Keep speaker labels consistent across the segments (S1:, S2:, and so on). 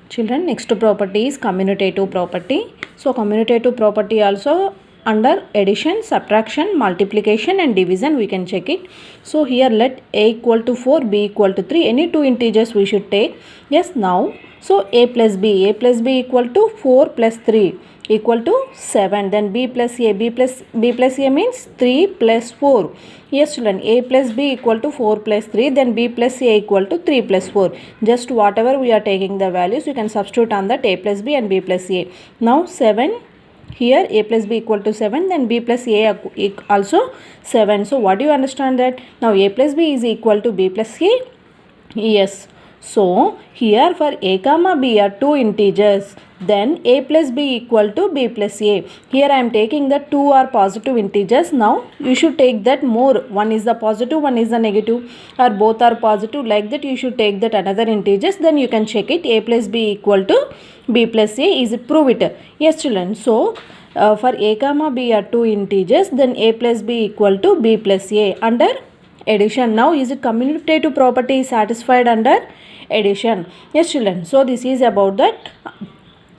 S1: Children, next property is commutative property. So commutative property also under addition, subtraction, multiplication and division we can check it. So here let a equal to 4, b equal to 3. Any two integers we should take. Yes, now. So a plus b equal to 4 plus 3 equal to 7. Then b plus a means 3 plus 4. Yes children, a plus b equal to 4 plus 3, then b plus a equal to 3 plus 4. Just whatever we are taking the values, you can substitute on that a plus b and b plus a. Now 7, here a plus b equal to 7, then b plus a also 7. So what do you understand that? Now a plus b is equal to b plus a? Yes. So here for a comma b are two integers, then a plus b equal to b plus a. Here I am taking the two are positive integers. Now you should take that more. One is the positive, one is the negative, or both are positive. Like that you should take that another integers. Then you can check it. A plus b equal to b plus a. Is it prove it? Yes children. So for a comma b are two integers, then a plus b equal to b plus a under addition. Now is it commutative property is satisfied under addition? Yes children. So this is about that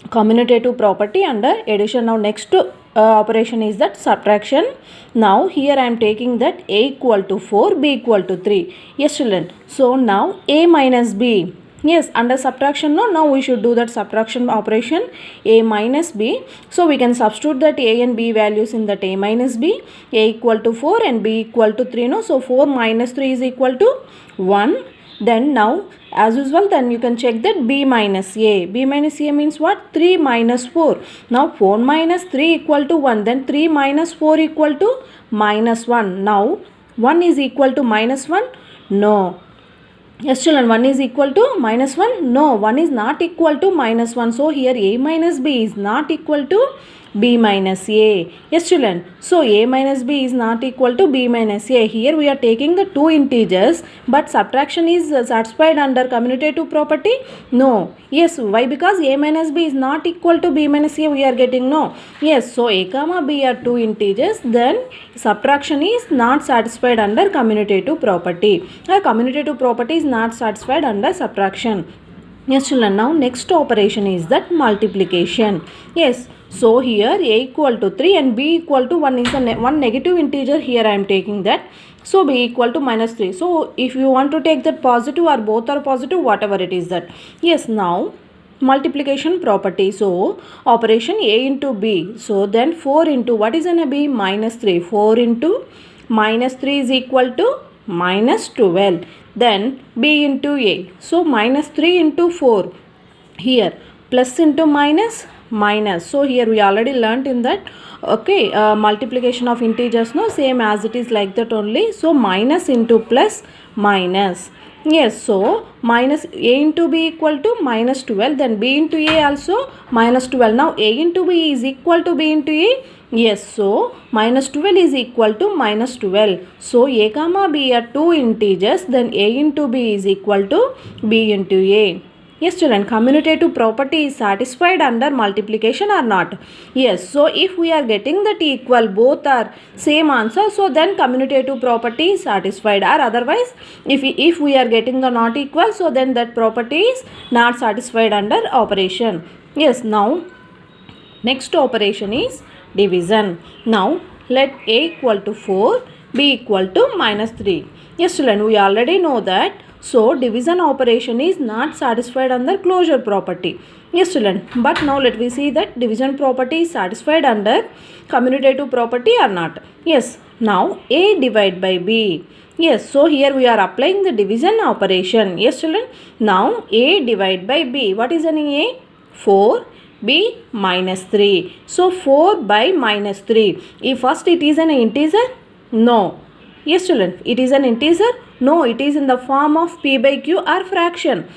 S1: commutative property under addition. Now next operation is that subtraction. Now here I am taking that a equal to 4, b equal to 3. Yes children. So now a minus b. Yes, under subtraction, no, now we should do that subtraction operation, a minus b. So we can substitute that a and b values in that a minus b, a equal to 4 and b equal to 3, no. So 4 minus 3 is equal to 1. Then now as usual, then you can check that b minus a. B minus a means what? 3 minus 4. Now 4 minus 3 equal to 1. Then 3 minus 4 equal to minus 1. Now 1 is equal to minus 1? No. Yes children, 1 is equal to minus 1? No, 1 is not equal to minus 1. So here a minus b is not equal to b minus a. Yes children, so a minus b is not equal to b minus a. Here we are taking the two integers, but subtraction is satisfied under commutative property? No. Yes, why? Because a minus b is not equal to b minus a we are getting, no. Yes, so a comma b are two integers, then subtraction is not satisfied under commutative property. Commutative property is not satisfied under subtraction. Yes children, now next operation is that multiplication. Yes, so here a equal to 3 and b equal to 1 is one negative integer. Here I am taking that. So b equal to minus 3. So if you want to take that positive or both are positive, whatever it is that. Yes, now multiplication property. So operation a into b. So then 4 into what is in a b? Minus 3. 4 into minus 3 is equal to minus 12. Then b into a. So minus 3 into 4. Here plus into minus, minus. So here we already learnt in that. Okay, multiplication of integers, no, same as it is like that only. So minus into plus, minus. Yes, so minus a into b equal to minus 12. Then b into a also minus 12. Now a into b is equal to b into a. Yes, so minus 12 is equal to minus 12. So a comma b are two integers, then a into b is equal to b into a. Yes children, commutative property is satisfied under multiplication or not? Yes, so if we are getting that equal, both are same answer, so then commutative property is satisfied, or otherwise if we are getting the not equal, so then that property is not satisfied under operation. Yes, now next operation is division. Now let a equal to 4, b equal to minus 3. Yes children, we already know that. So division operation is not satisfied under closure property. Yes children, but now let me see that division property is satisfied under commutative property or not. Yes, now a divide by b. Yes, so here we are applying the division operation. Yes children, now a divide by b. What is an a? 4, b minus 3. So 4 by minus 3. If first it is an integer? No. Yes children, it is an integer? No, it is in the form of p by q or fraction.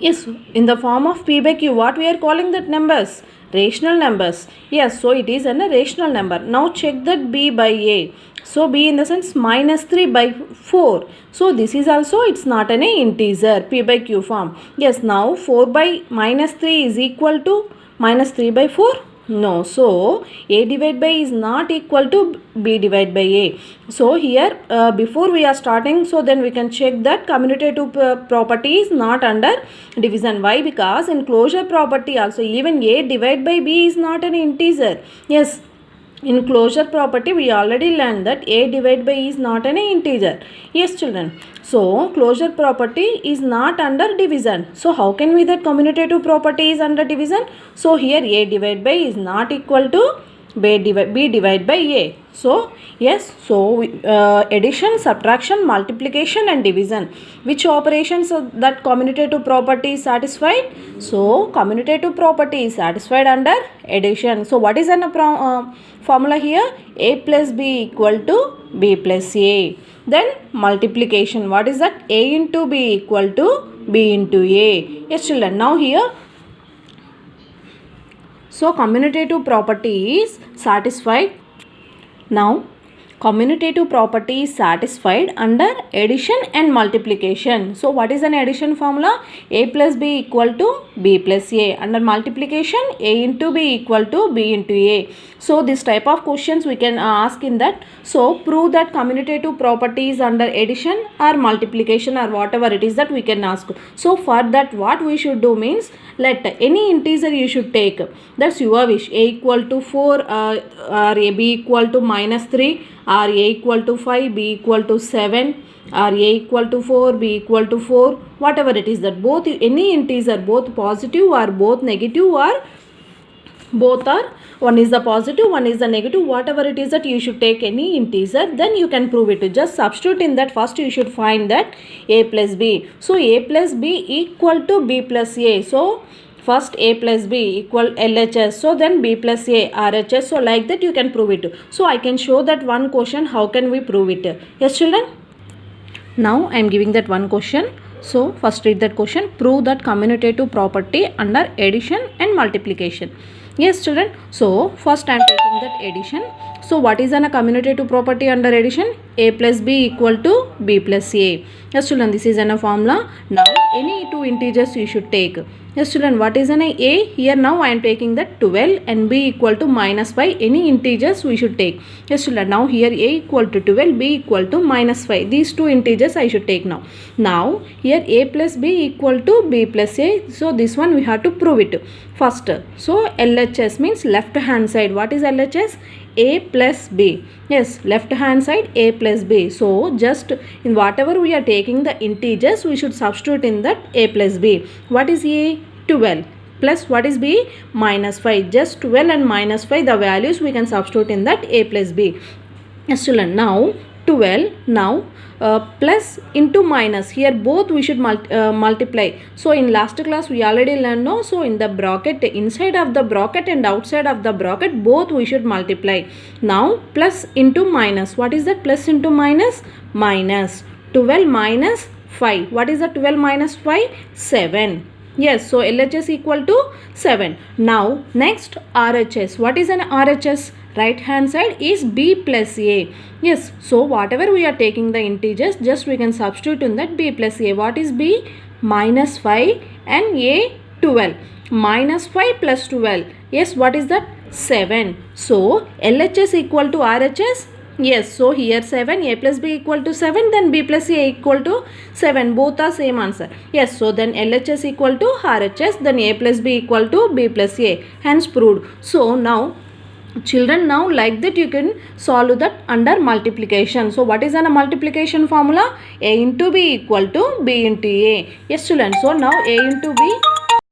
S1: Yes, in the form of p by q. What we are calling that numbers? Rational numbers. Yes, so it is a rational number. Now check that b by a. So b in the sense minus 3 by 4. So this is also, it's not an integer, p by q form. Yes, now 4 by minus 3 is equal to minus 3 by 4. No. So A divided by is not equal to B divided by A. So here before we are starting, so then we can check that commutative property is not under division. Why? Because in closure property also even A divided by B is not an integer. Yes. In closure property, we already learned that A divided by is not an integer. Yes, children. So, closure property is not under division. So, how can we that commutative property is under division? So, here A divided by is not equal to B divided by A. So, yes, so addition, subtraction, multiplication and division. Which operations that commutative property is satisfied? So, commutative property is satisfied under addition. So, what is an formula here? A plus B equal to B plus A. Then multiplication. What is that? A into B equal to B into A. Yes, children. Now here, so commutative property is satisfied. Now commutative property is satisfied under addition and multiplication. So what is an addition formula? A plus B equal to B plus A. Under multiplication, A into B equal to B into A. So this type of questions we can ask in that. So prove that commutative property is under addition or multiplication or whatever it is that we can ask. So for that what we should do means, let any integer you should take. That's your wish. A equal to 4 or A B equal to minus 3 or A equal to 5, B equal to 7 or A equal to 4, B equal to 4, whatever it is that both any integer, both positive or both negative or both are, one is the positive, one is the negative, whatever it is that you should take any integer, then you can prove it. Just substitute in that. First you should find that A plus B. So A plus B equal to B plus A. So first A plus B equal LHS. So then B plus A RHS. So like that you can prove it. So I can show that one question. How can we prove it? Yes, children. Now I am giving that one question. So first read that question. Prove that commutative property under addition and multiplication. Yes, children. So first I am taking that addition. So what is a commutative property under addition? A plus B equal to B plus A. Yes, children. This is a formula. Now any two integers you should take. Yes, children. What is A? Here now I am taking that 12 and B equal to minus 5. Any integers we should take. Yes, children. Now here A equal to 12, B equal to minus 5. These two integers I should take now. Now here A plus B equal to B plus A. So this one we have to prove it first. So LHS means left hand side. What is LHS? A plus B. Yes, left hand side A plus B. So just in whatever we are taking the integers, we should substitute in that A plus B. What is A? 12 plus what is B? Minus 5. Just 12 and minus 5, the values we can substitute in that A plus B. Yes, children. Now 12 now plus into minus, here both we should multiply. So in last class we already learned, no? So in the bracket, inside of the bracket and outside of the bracket, both we should multiply. Now plus into minus. What is that? Plus into minus? Minus 12 minus 5. What is that? 12 minus 5? 7. Yes, so LHS equal to 7. Now next RHS. What is an RHS? Right hand side is B plus A. Yes, so whatever we are taking the integers, just we can substitute in that B plus A. What is B? Minus 5 and A 12. Minus 5 plus 12. Yes, what is that? 7. So LHS equal to RHS. Yes, so here 7, A plus B equal to 7, then B plus A equal to 7. Both are same answer. Yes, so then LHS equal to RHS, then A plus B equal to B plus A. Hence proved. So now children, now like that you can solve that under multiplication. So what is a multiplication formula? A into B equal to B into A. Yes, children. So now A into B